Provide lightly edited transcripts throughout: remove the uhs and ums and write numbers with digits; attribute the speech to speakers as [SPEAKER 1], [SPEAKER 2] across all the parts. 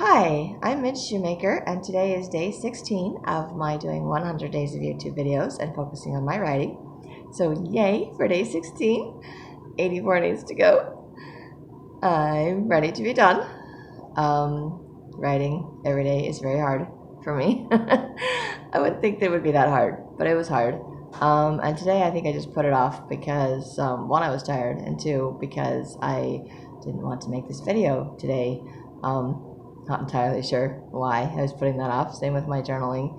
[SPEAKER 1] Hi, I'm Midge Shoemaker, and today is day 16 of my doing 100 days of YouTube videos and focusing on my writing. So, yay for day 16. 84 days to go. I'm ready to be done. Writing every day is very hard for me. I wouldn't think that it would be that hard, but it was hard. And today I think I just put it off because, one, I was tired, and two, because I didn't want to make this video today. Not entirely sure why I was putting that off. Same with my journaling.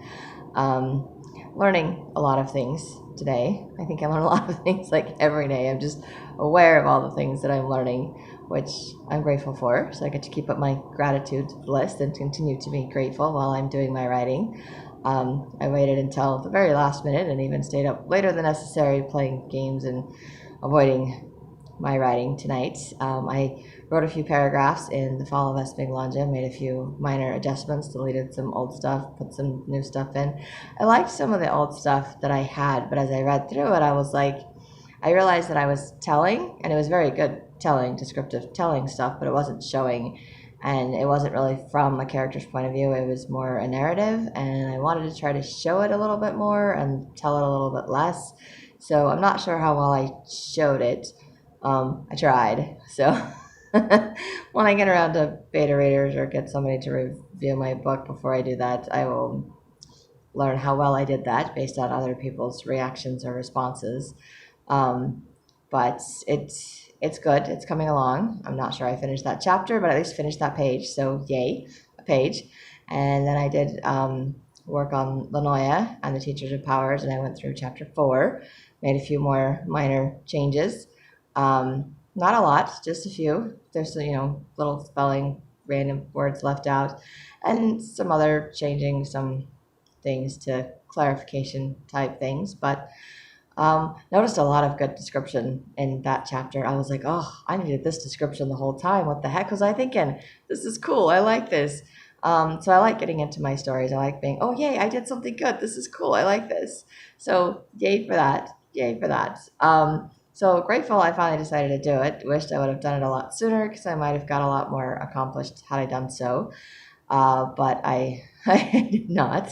[SPEAKER 1] Learning a lot of things today. I think I learn a lot of things like every day. I'm just aware of all the things that I'm learning, which I'm grateful for. So I get to keep up my gratitude list and continue to be grateful while I'm doing my writing. I waited until the very last minute and even stayed up later than necessary playing games and avoiding my writing tonight. I wrote a few paragraphs in The Fall of Esfinglonja, made a few minor adjustments, deleted some old stuff, put some new stuff in. I liked some of the old stuff that I had, but as I read through it, I realized that I was telling, and it was very good telling, descriptive telling stuff, but it wasn't showing, and it wasn't really from a character's point of view. It was more a narrative, and I wanted to try to show it a little bit more and tell it a little bit less. So I'm not sure how well I showed it. I tried. So when I get around to beta readers or get somebody to review my book before I do that, I will learn how well I did that based on other people's reactions or responses. But it's good. It's coming along. I'm not sure I finished that chapter, but at least finished that page. So yay, a page. And then I did work on Lanoya and the Teachers of Powers, and I went through chapter 4, made a few more minor changes. Not a lot, just a few. There's little spelling, random words left out, and some other changing some things to clarification type things. But noticed a lot of good description in that chapter. I was like, oh, I needed this description the whole time. What the heck was I thinking? This is cool. I like this. So I like getting into my stories. I like being, oh, yay, I did something good. This is cool. I like this. So yay for that. Yay for that. So grateful I finally decided to do it. Wished I would have done it a lot sooner because I might have got a lot more accomplished had I done so. But I, I did not.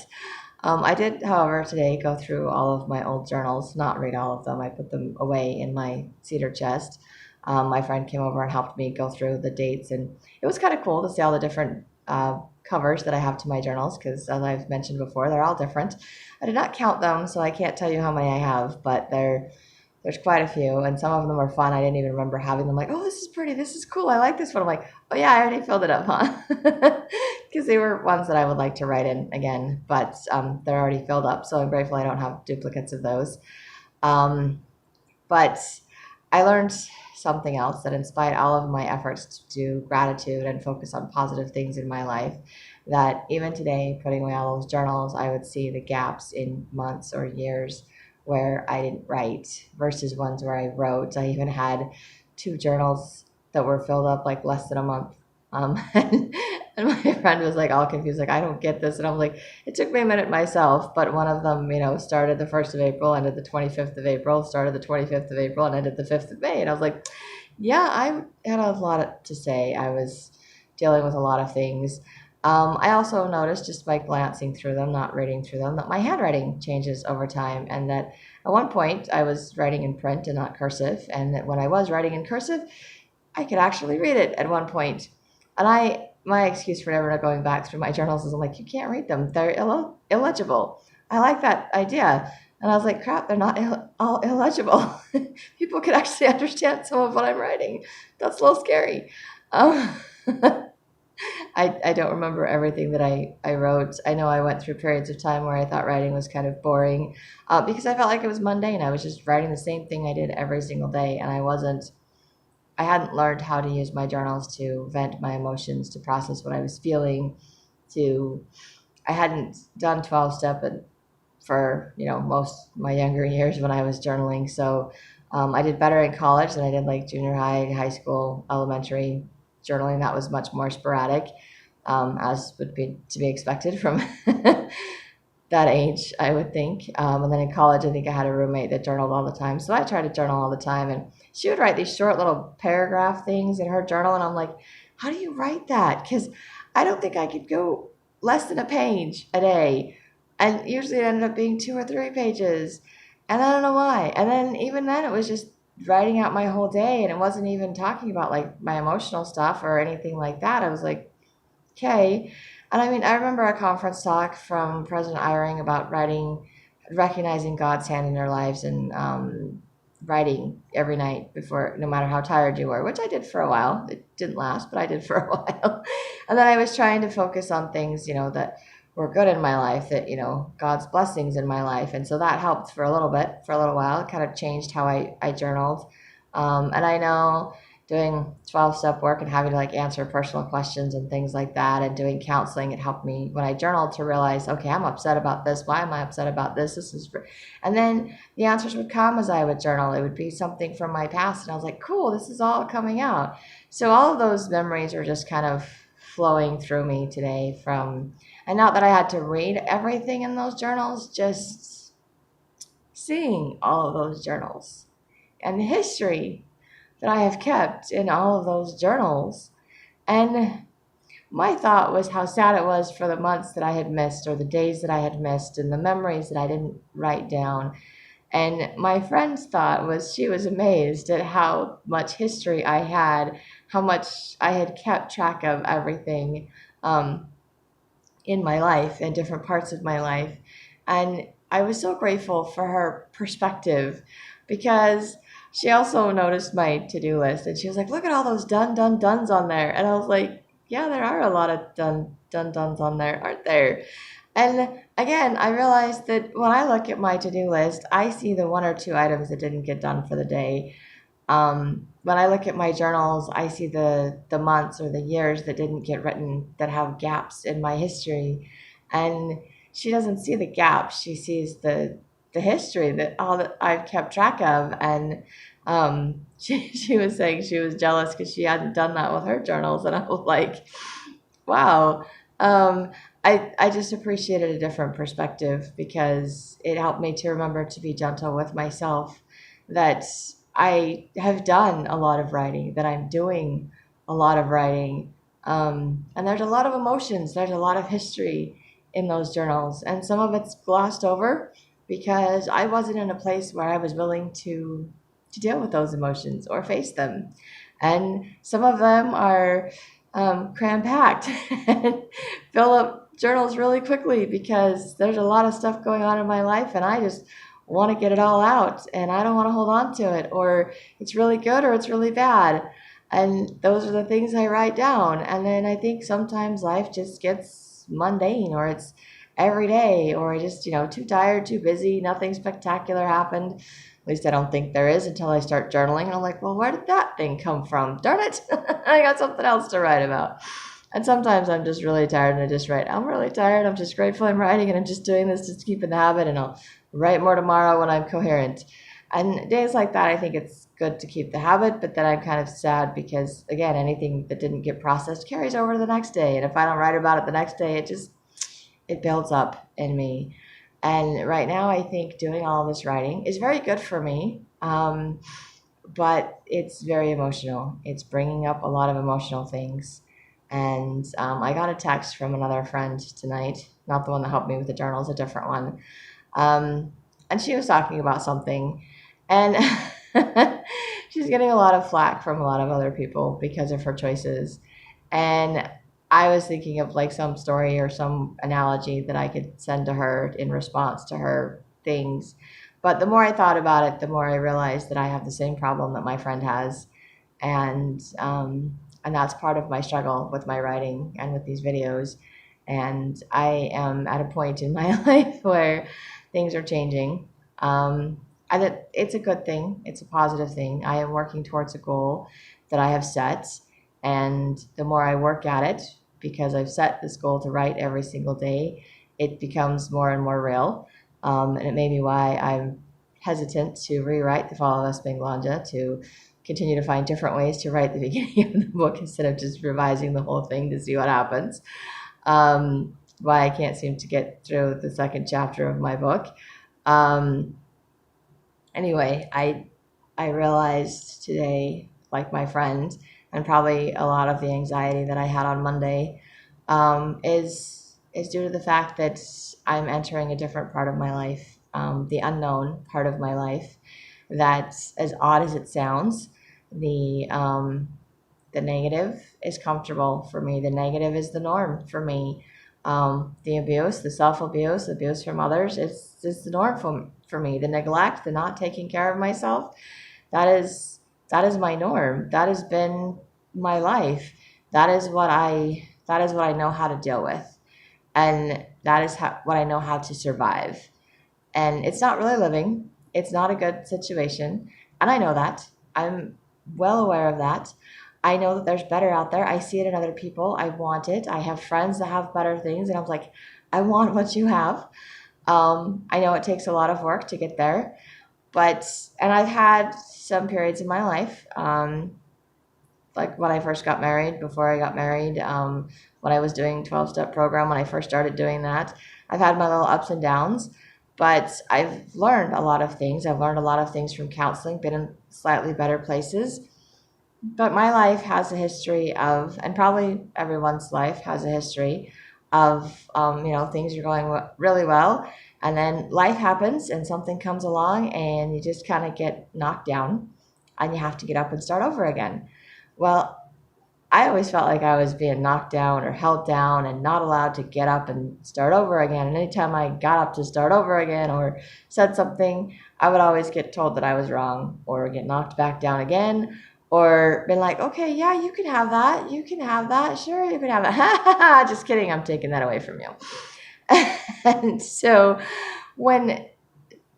[SPEAKER 1] I did, however, today go through all of my old journals, not read all of them. I put them away in my cedar chest. My friend came over and helped me go through the dates, and it was kind of cool to see all the different covers that I have to my journals because, as I've mentioned before, they're all different. I did not count them, so I can't tell you how many I have, but there's quite a few, and some of them are fun. I didn't even remember having them. Like, oh, this is pretty. This is cool. I like this one. I'm like, oh yeah, I already filled it up, huh? Because they were ones that I would like to write in again, but they're already filled up. So I'm grateful I don't have duplicates of those. But I learned something else that in spite all of my efforts to do gratitude and focus on positive things in my life, that even today, putting away all those journals, I would see the gaps in months or years where I didn't write versus ones where I wrote. I even had 2 journals that were filled up like less than a month. And my friend was like all confused, like, I don't get this. And I'm like, it took me a minute myself, but one of them, started the 1st of April, ended the 25th of April, started the 25th of April, and ended the 5th of May. And I was like, yeah, I had a lot to say. I was dealing with a lot of things. I also noticed just by glancing through them, not reading through them, that my handwriting changes over time, and that at one point I was writing in print and not cursive, and that when I was writing in cursive, I could actually read it at one point. And my excuse for never going back through my journals is I'm like, you can't read them. They're illegible. I like that idea. And I was like, crap, they're not all illegible. People could actually understand some of what I'm writing. That's a little scary. Um, I don't remember everything that I wrote. I know I went through periods of time where I thought writing was kind of boring because I felt like it was mundane. I was just writing the same thing I did every single day, and I hadn't learned how to use my journals to vent my emotions, to process what I was feeling, I hadn't done 12-step for, most of my younger years when I was journaling. So I did better in college than I did like junior high, high school, elementary journaling. That was much more sporadic, as would be to be expected from that age, I would think. And then in college, I think I had a roommate that journaled all the time. So I tried to journal all the time. And she would write these short little paragraph things in her journal. And I'm like, how do you write that? Because I don't think I could go less than a page a day. And usually it ended up being 2 or 3 pages. And I don't know why. And then even then it was just writing out my whole day, and it wasn't even talking about like my emotional stuff or anything like that. I was like, okay. And I mean, I remember a conference talk from President Eyring about recognizing God's hand in their lives, and writing every night before, no matter how tired you were, which I did for a while. It didn't last, but I did for a while. And then I was trying to focus on things, that were good in my life, that, God's blessings in my life. And so that helped for a little bit, for a little while. It kind of changed how I journaled. And I know doing 12-step work and having to like answer personal questions and things like that, and doing counseling, it helped me when I journaled to realize, okay, I'm upset about this. Why am I upset about this? And then the answers would come as I would journal. It would be something from my past, and I was like, cool, this is all coming out. So all of those memories are just kind of flowing through me today and not that I had to read everything in those journals, just seeing all of those journals and the history that I have kept in all of those journals. And my thought was how sad it was for the months that I had missed, or the days that I had missed, and the memories that I didn't write down. And my friend's thought was she was amazed at how much history I had, how much I had kept track of everything um, in my life and different parts of my life. And I was so grateful for her perspective, because she also noticed my to-do list, and she was like, look at all those done's on there. And I was like, yeah, there are a lot of done's on there, aren't there? And again, I realized that when I look at my to-do list, I see the 1 or 2 items that didn't get done for the day. When I look at my journals, I see the months or the years that didn't get written, that have gaps in my history. And she doesn't see the gaps. She sees the history, that all that I've kept track of. And she was saying she was jealous because she hadn't done that with her journals. And I was like, wow. Um, I just appreciated a different perspective, because it helped me to remember to be gentle with myself, that I have done a lot of writing, that I'm doing a lot of writing. And there's a lot of emotions, there's a lot of history in those journals. And some of it's glossed over because I wasn't in a place where I was willing to deal with those emotions or face them. And some of them are cram packed and fill up journals really quickly, because there's a lot of stuff going on in my life, and I just want to get it all out, and I don't want to hold on to it, or it's really good or it's really bad. And those are the things I write down. And then I think sometimes life just gets mundane, or it's every day, or I just, too tired, too busy, nothing spectacular happened. At least I don't think there is, until I start journaling. And I'm like, well, where did that thing come from? Darn it. I got something else to write about. And sometimes I'm just really tired, and I just write, I'm really tired. I'm just grateful I'm writing, and I'm just doing this just to keep in the habit, and I'll write more tomorrow when I'm coherent. And days like that, I think it's good to keep the habit, but then I'm kind of sad because, again, anything that didn't get processed carries over to the next day. And if I don't write about it the next day, it builds up in me. And right now, I think doing all this writing is very good for me, but it's very emotional. It's bringing up a lot of emotional things. And I got a text from another friend tonight, not the one that helped me with the journals, a different one. And she was talking about something, and she's getting a lot of flack from a lot of other people because of her choices. And I was thinking of like some story or some analogy that I could send to her in response to her things. But the more I thought about it, the more I realized that I have the same problem that my friend has. And that's part of my struggle with my writing and with these videos. And I am at a point in my life where things are changing. And it's a good thing. It's a positive thing. I am working towards a goal that I have set. And the more I work at it, because I've set this goal to write every single day, it becomes more and more real. And it may be why I'm hesitant to rewrite The Fall of Espanglanja, to continue to find different ways to write the beginning of the book instead of just revising the whole thing to see what happens. Why I can't seem to get through the second chapter of my book. Anyway, I realized today, like my friend, and probably a lot of the anxiety that I had on Monday, is due to the fact that I'm entering a different part of my life, the unknown part of my life. That, as odd as it sounds, the the negative is comfortable for me. The negative is the norm for me. The abuse, the self-abuse, abuse from others, it's the norm for me. The neglect, the not taking care of myself, that is that is my norm. That has been my life. That is what I know how to deal with, and that is what I know how to survive. And it's not really living. It's not a good situation, and I know that. I'm well aware of that. I know that there's better out there. I see it in other people. I want it. I have friends that have better things, and I'm like, I want what you have. I know it takes a lot of work to get there, but and I've had some periods in my life, like when I first got married, before I got married, when I was doing 12-step program, when I first started doing that, I've had my little ups and downs, but I've learned a lot of things. I've learned a lot of things from counseling, been in slightly better places. But my life has a history of, and probably everyone's life has a history of, things are going really well, and then life happens and something comes along and you just kind of get knocked down and you have to get up and start over again. Well, I always felt like I was being knocked down or held down and not allowed to get up and start over again. And anytime I got up to start over again or said something, I would always get told that I was wrong or get knocked back down again or been like, okay, yeah, you can have that. You can have that. Sure, you can have that. Just kidding. I'm taking that away from you. And so when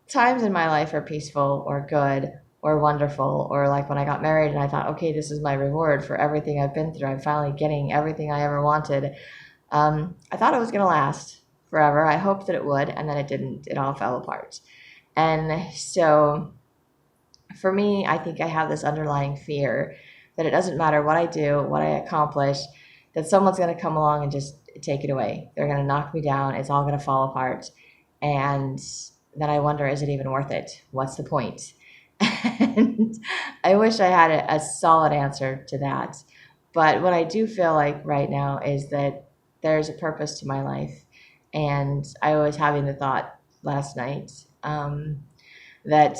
[SPEAKER 1] times in my life are peaceful or good or wonderful, or like when I got married and I thought, okay, this is my reward for everything I've been through. I'm finally getting everything I ever wanted. I thought it was going to last forever. I hoped that it would, and then it didn't. It all fell apart. And so for me, I think I have this underlying fear that it doesn't matter what I do, what I accomplish, that someone's going to come along and just take it away. They're going to knock me down. It's all going to fall apart. And then I wonder, is it even worth it? What's the point? And I wish I had a solid answer to that. But what I do feel like right now is that there's a purpose to my life. And I was having the thought last night that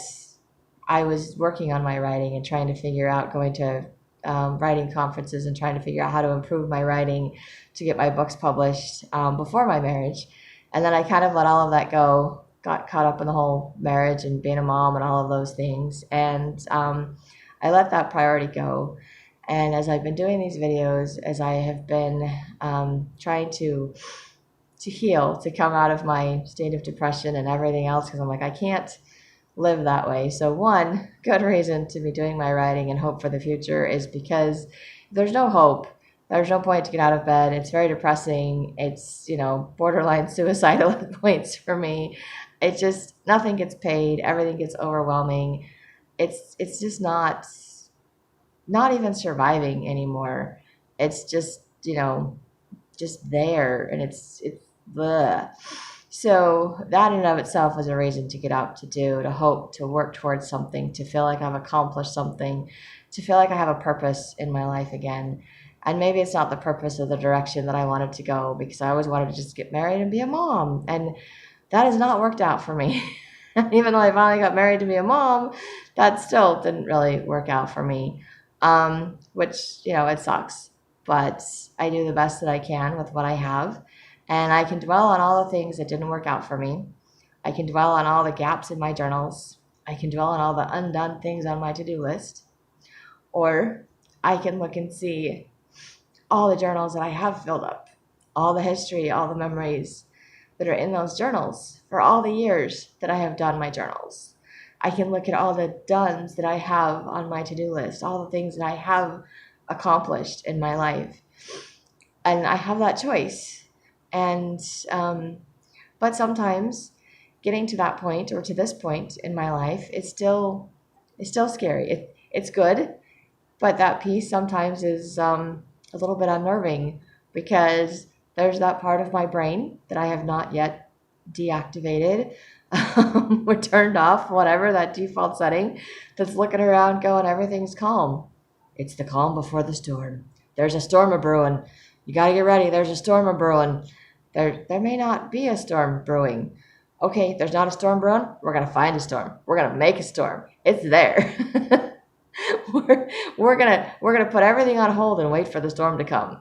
[SPEAKER 1] I was working on my writing and trying to figure out going to writing conferences and trying to figure out how to improve my writing to get my books published before my marriage. And then I kind of let all of that go, got caught up in the whole marriage and being a mom and all of those things. And I let that priority go. And as I've been doing these videos, as I have been trying to heal, to come out of my state of depression and everything else, because I'm like, I can't live that way. So one good reason to be doing my writing and hope for the future is because there's no hope. There's no point to get out of bed. It's very depressing. It's, borderline suicidal at points for me. It just, nothing gets paid. Everything gets overwhelming. It's just not even surviving anymore. It's just, just there, and it's bleh. So that in and of itself was a reason to get up, to do, to hope, to work towards something, to feel like I've accomplished something, to feel like I have a purpose in my life again. And maybe it's not the purpose or the direction that I wanted to go, because I always wanted to just get married and be a mom. And that has not worked out for me. Even though I finally got married to be a mom, that still didn't really work out for me, which, it sucks. But I do the best that I can with what I have. And I can dwell on all the things that didn't work out for me. I can dwell on all the gaps in my journals. I can dwell on all the undone things on my to-do list. Or I can look and see all the journals that I have filled up, all the history, all the memories that are in those journals for all the years that I have done my journals. I can look at all the dones that I have on my to-do list, all the things that I have accomplished in my life. And I have that choice. And, but sometimes getting to that point or to this point in my life, it's still scary. It's good, but that piece sometimes is a little bit unnerving, because there's that part of my brain that I have not yet deactivated or turned off, whatever, that default setting, that's looking around going, everything's calm. It's the calm before the storm. There's a storm a brewing. You got to get ready. There's a storm a brewing. There may not be a storm brewing. Okay, there's not a storm brewing. We're gonna find a storm. We're gonna make a storm. It's there. we're gonna put everything on hold and wait for the storm to come.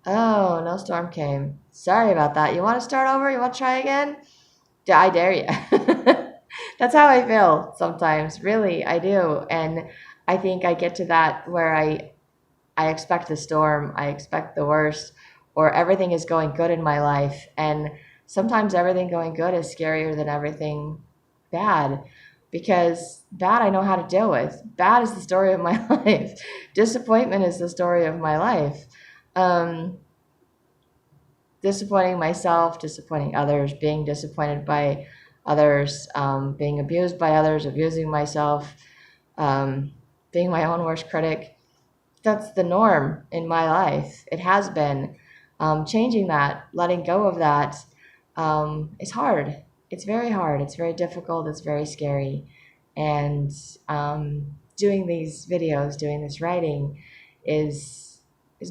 [SPEAKER 1] Oh, no storm came. Sorry about that. You want to start over? You want to try again? I dare you. That's how I feel sometimes. Really, I do. And I think I get to that where I expect the storm, I expect the worst, or everything is going good in my life. And sometimes everything going good is scarier than everything bad, because bad I know how to deal with. Bad is the story of my life. Disappointment is the story of my life. Um, Disappointing myself, disappointing others, being disappointed by others, being abused by others, abusing myself, um, being my own worst critic. That's the norm in my life. It has been. Changing that, letting go of that, is hard. It's very hard. It's very difficult. It's very scary. And doing these videos, doing this writing, is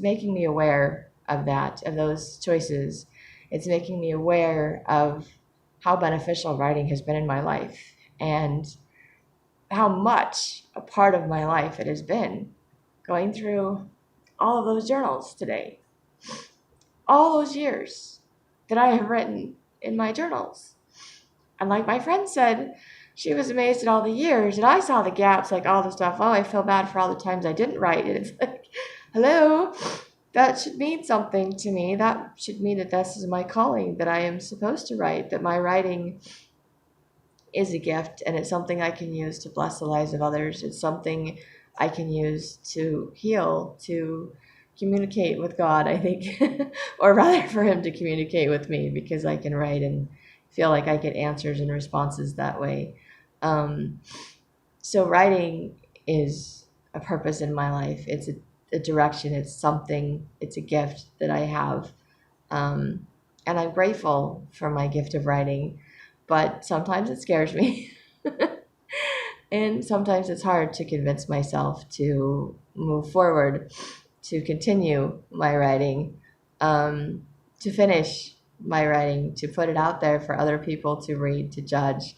[SPEAKER 1] making me aware of that, of those choices. It's making me aware of how beneficial writing has been in my life and how much a part of my life it has been, going through all of those journals today, all those years that I have written in my journals. And like my friend said, she was amazed at all the years, and I saw the gaps, like all the stuff. Oh, I feel bad for all the times I didn't write. And it's like, hello, that should mean something to me. That should mean that this is my calling, that I am supposed to write, that my writing is a gift, and it's something I can use to bless the lives of others. It's something I can use to heal, to communicate with God, I think, or rather for Him to communicate with me, because I can write and feel like I get answers and responses that way. So writing is a purpose in my life. It's a direction. It's something. It's a gift that I have, and I'm grateful for my gift of writing. But sometimes it scares me, and sometimes it's hard to convince myself to move forward, to continue my writing, to finish my writing, to put it out there for other people to read, to judge,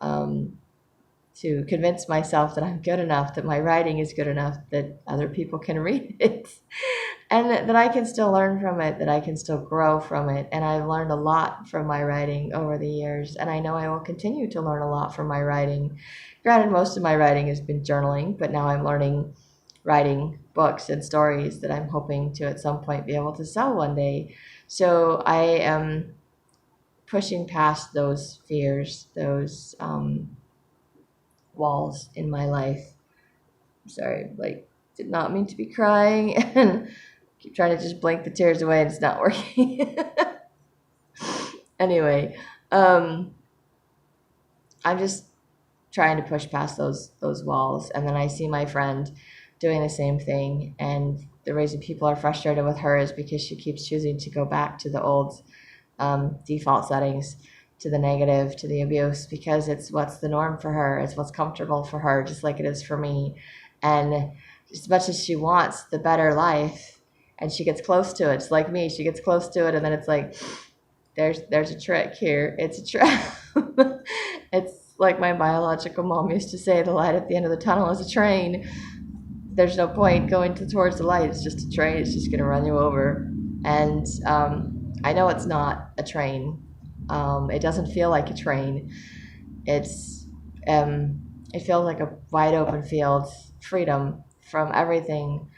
[SPEAKER 1] to convince myself that I'm good enough, that my writing is good enough, that other people can read it, and that I can still learn from it, that I can still grow from it. And I've learned a lot from my writing over the years, and I know I will continue to learn a lot from my writing. Granted, most of my writing has been journaling, but now I'm learning writing books and stories that I'm hoping to at some point be able to sell one day. So I am pushing past those fears, those walls in my life. I'm sorry, like, did not mean to be crying, and keep trying to just blink the tears away, and it's not working. Anyway, I'm just trying to push past those walls, and then I see my friend doing the same thing, and the reason people are frustrated with her is because she keeps choosing to go back to the old default settings, to the negative, to the abuse, because it's what's the norm for her. It's what's comfortable for her, just like it is for me. And as much as she wants the better life, and she gets close to it, it's like me, she gets close to it, and then it's like, there's a trick here. It's a trap. It's like my biological mom used to say, the light at the end of the tunnel is a train. There's no point going towards the light. It's just a train. It's just going to run you over. And I know it's not a train. It doesn't feel like a train. It's it feels like a wide open field, freedom from everything.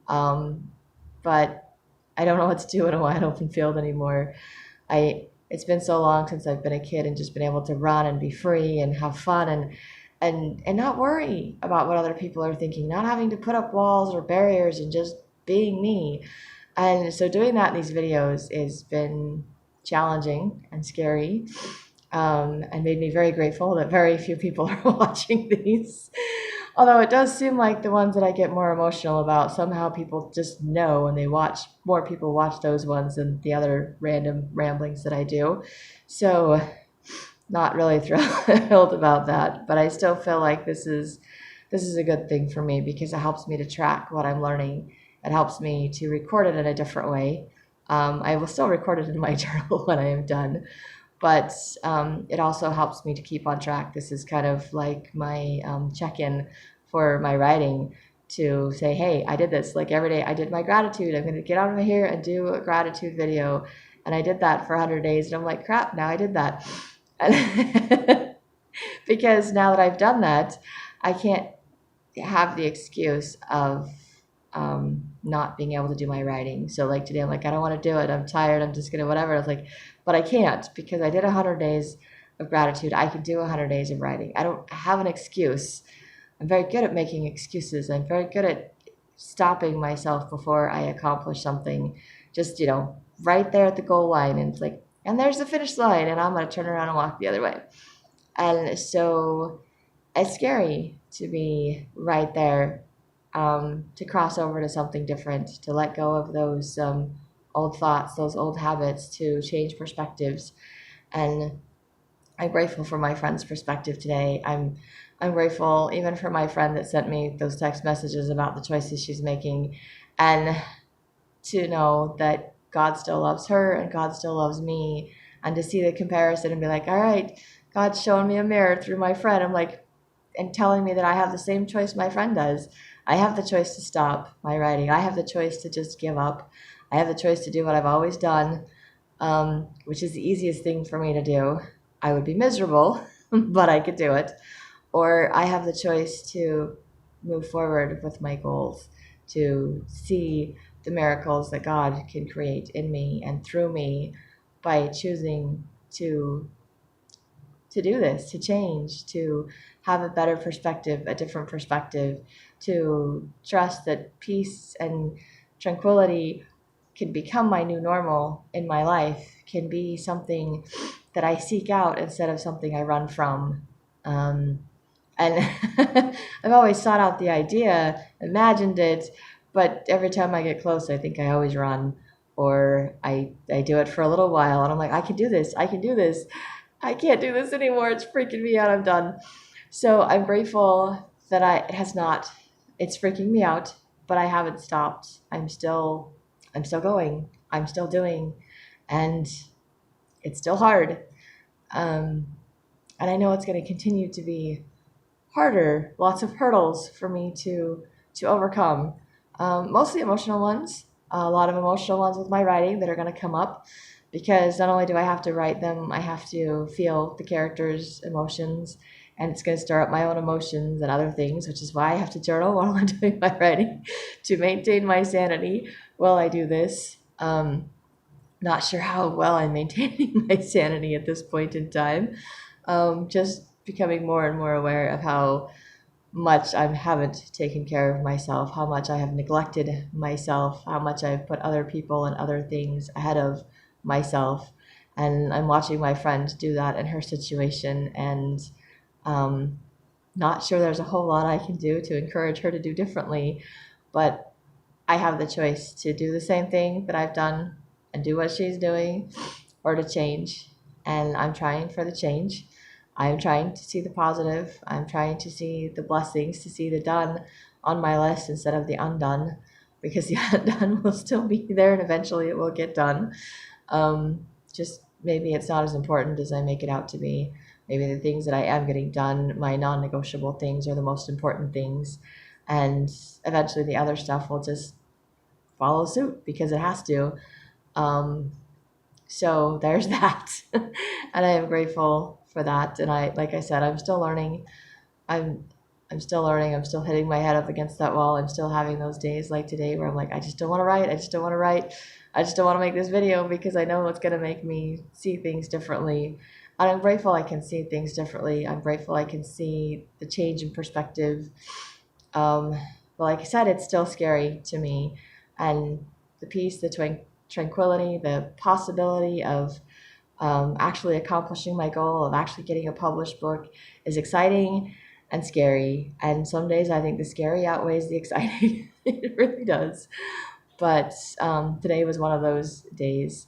[SPEAKER 1] But I don't know what to do in a wide open field anymore. It's been so long since I've been a kid and just been able to run and be free and have fun and not worry about what other people are thinking, not having to put up walls or barriers, and just being me. And so doing that in these videos has been challenging and scary, and made me very grateful that very few people are watching these. Although it does seem like the ones that I get more emotional about, somehow people just know, and more people watch those ones than the other random ramblings that I do. So not really thrilled about that, but I still feel like this is a good thing for me, because it helps me to track what I'm learning. It helps me to record it in a different way. I will still record it in my journal when I am done, but it also helps me to keep on track. This is kind of like my check-in for my writing, to say, hey, I did this. Like every day I did my gratitude. I'm going to get out of here and do a gratitude video. And I did that for 100 days. And I'm like, crap, now I did that. Because now that I've done that, I can't have the excuse of not being able to do my writing. So like today, I'm like, I don't want to do it. I'm tired. I'm just going to whatever. I was like, but I can't, because I did 100 days of gratitude. I can do 100 days of writing. I don't have an excuse. I'm very good at making excuses. I'm very good at stopping myself before I accomplish something. Just, right there at the goal line, and it's like, and there's the finish line, and I'm going to turn around and walk the other way. And so it's scary to be right there, to cross over to something different, to let go of those old thoughts, those old habits, to change perspectives. And I'm grateful for my friend's perspective today. I'm grateful even for my friend that sent me those text messages about the choices she's making, and to know that God still loves her and God still loves me, and to see the comparison and be like, all right, God's showing me a mirror through my friend. I'm like, and telling me that I have the same choice my friend does. I have the choice to stop my writing. I have the choice to just give up. I have the choice to do what I've always done, which is the easiest thing for me to do. I would be miserable, but I could do it. Or I have the choice to move forward with my goals, to see the miracles that God can create in me and through me by choosing to do this, to change, to have a better perspective, a different perspective, to trust that peace and tranquility can become my new normal in my life, can be something that I seek out instead of something I run from. And I've always sought out the idea, imagined it, but every time I get close, I think I always run, or I do it for a little while, and I'm like, I can do this, I can do this. I can't do this anymore. It's freaking me out. I'm done. So I'm grateful that it has not. It's freaking me out, but I haven't stopped. I'm still going. I'm still doing, and it's still hard. And I know it's going to continue to be harder. Lots of hurdles for me to overcome. Mostly emotional ones. A lot of emotional ones with my writing that are going to come up, because not only do I have to write them, I have to feel the characters' emotions, and it's going to stir up my own emotions and other things, which is why I have to journal while I'm doing my writing to maintain my sanity while I do this. Not sure how well I'm maintaining my sanity at this point in time. Just becoming more and more aware of how much I haven't taken care of myself, how much I have neglected myself, how much I've put other people and other things ahead of myself. And I'm watching my friend do that in her situation, and not sure there's a whole lot I can do to encourage her to do differently, but I have the choice to do the same thing that I've done and do what she's doing, or to change. And I'm trying for the change. I'm trying to see the positive. I'm trying to see the blessings, to see the done on my list instead of the undone, because the undone will still be there and eventually it will get done. Just maybe it's not as important as I make it out to be. Maybe the things that I am getting done, my non-negotiable things, are the most important things. And eventually the other stuff will just follow suit because it has to. So there's that. And I am grateful for that. And like I said, I'm still learning. I'm still learning. I'm still hitting my head up against that wall. I'm still having those days like today where I'm like, I just don't want to write. I just don't want to write. I just don't want to make this video because I know it's going to make me see things differently. And I'm grateful I can see things differently. I'm grateful I can see the change in perspective. But like I said, it's still scary to me. And the peace, the tranquility, the possibility of actually accomplishing my goal, of actually getting a published book, is exciting and scary. And some days I think the scary outweighs the exciting. It really does. But today was one of those days.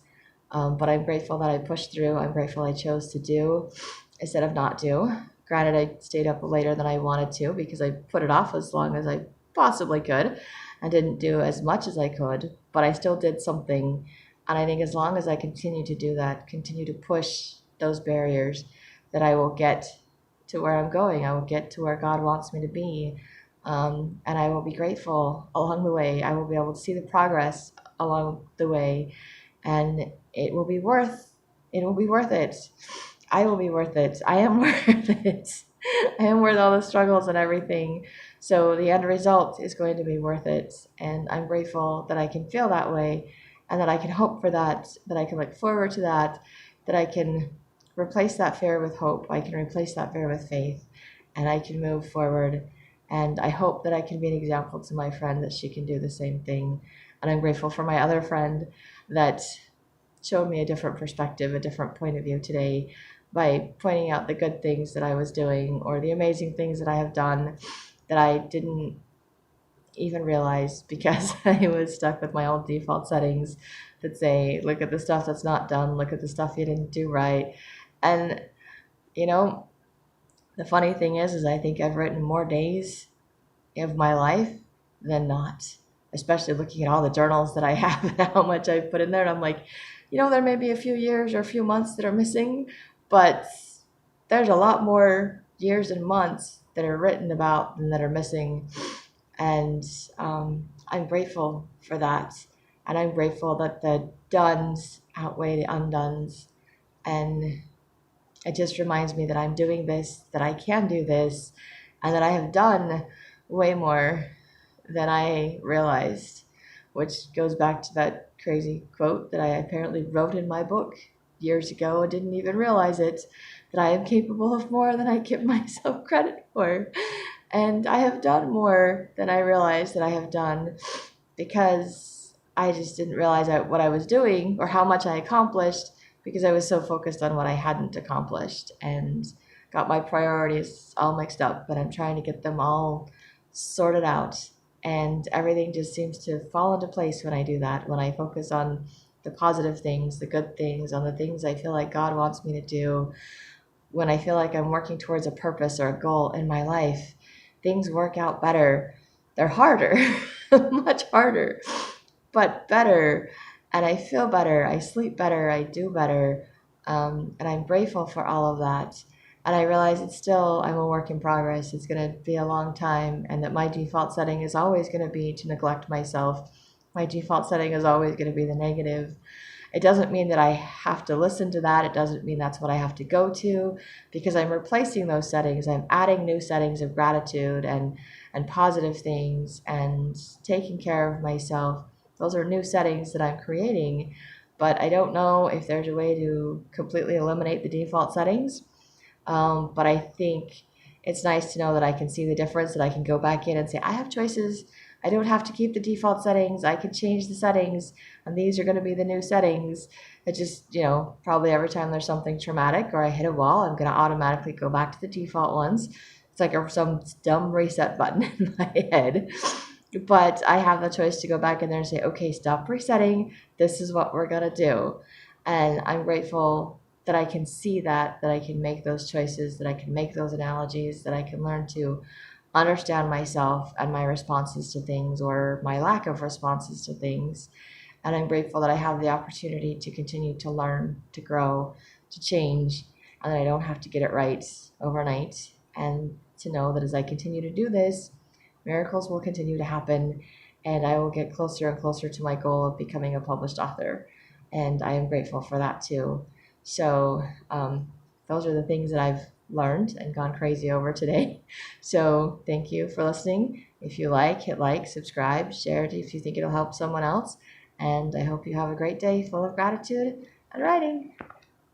[SPEAKER 1] But I'm grateful that I pushed through. I'm grateful I chose to do instead of not do. Granted, I stayed up later than I wanted to because I put it off as long as I possibly could and didn't do as much as I could, but I still did something. And I think as long as I continue to do that, continue to push those barriers, that I will get to where I'm going. I will get to where God wants me to be. And I will be grateful along the way. I will be able to see the progress along the way, and it will be worth it. I will be worth it. I am worth it. I am worth all the struggles and everything. So the end result is going to be worth it. And I'm grateful that I can feel that way, and that I can hope for that, that I can look forward to that, that I can replace that fear with hope. I can replace that fear with faith, and I can move forward. And I hope that I can be an example to my friend, that she can do the same thing. And I'm grateful for my other friend that showed me a different perspective, a different point of view today, by pointing out the good things that I was doing, or the amazing things that I have done that I didn't even realize, because I was stuck with my old default settings that say, look at the stuff that's not done, look at the stuff you didn't do right. And, you know, the funny thing is I think I've written more days of my life than not, especially looking at all the journals that I have and how much I've put in there. And I'm like, there may be a few years or a few months that are missing, but there's a lot more years and months that are written about than that are missing. And I'm grateful for that. And I'm grateful that the dones outweigh the undones. And it just reminds me that I'm doing this, that I can do this, and that I have done way more than I realized, which goes back to that crazy quote that I apparently wrote in my book years ago and didn't even realize it, that I am capable of more than I give myself credit for. And I have done more than I realized that I have done, because I just didn't realize what I was doing or how much I accomplished, because I was so focused on what I hadn't accomplished and got my priorities all mixed up. But I'm trying to get them all sorted out, and everything just seems to fall into place when I do that, when I focus on the positive things, the good things, on the things I feel like God wants me to do. When I feel like I'm working towards a purpose or a goal in my life, things work out better. They're harder, much harder, but better. And I feel better, I sleep better, I do better. And I'm grateful for all of that. And I realize I'm a work in progress. It's going to be a long time, and that my default setting is always going to be to neglect myself. My default setting is always going to be the negative. It doesn't mean that I have to listen to that. It doesn't mean that's what I have to go to, because I'm replacing those settings. I'm adding new settings of gratitude and positive things and taking care of myself. Those are new settings that I'm creating, but I don't know if there's a way to completely eliminate the default settings. But I think it's nice to know that I can see the difference, that I can go back in and say, I have choices. I don't have to keep the default settings. I can change the settings, and these are going to be the new settings. It just, probably every time there's something traumatic or I hit a wall, I'm going to automatically go back to the default ones. It's like some dumb reset button in my head. But I have the choice to go back in there and say, okay, stop resetting. This is what we're going to do. And I'm grateful that I can see that I can make those choices, that I can make those analogies, that I can learn to understand myself and my responses to things, or my lack of responses to things. And I'm grateful that I have the opportunity to continue to learn, to grow, to change, and that I don't have to get it right overnight. And to know that as I continue to do this, miracles will continue to happen, and I will get closer and closer to my goal of becoming a published author. And I am grateful for that too. So those are the things that I've learned and gone crazy over today. So thank you for listening. If you hit like, subscribe, share it if you think it'll help someone else. And I hope you have a great day full of gratitude and writing.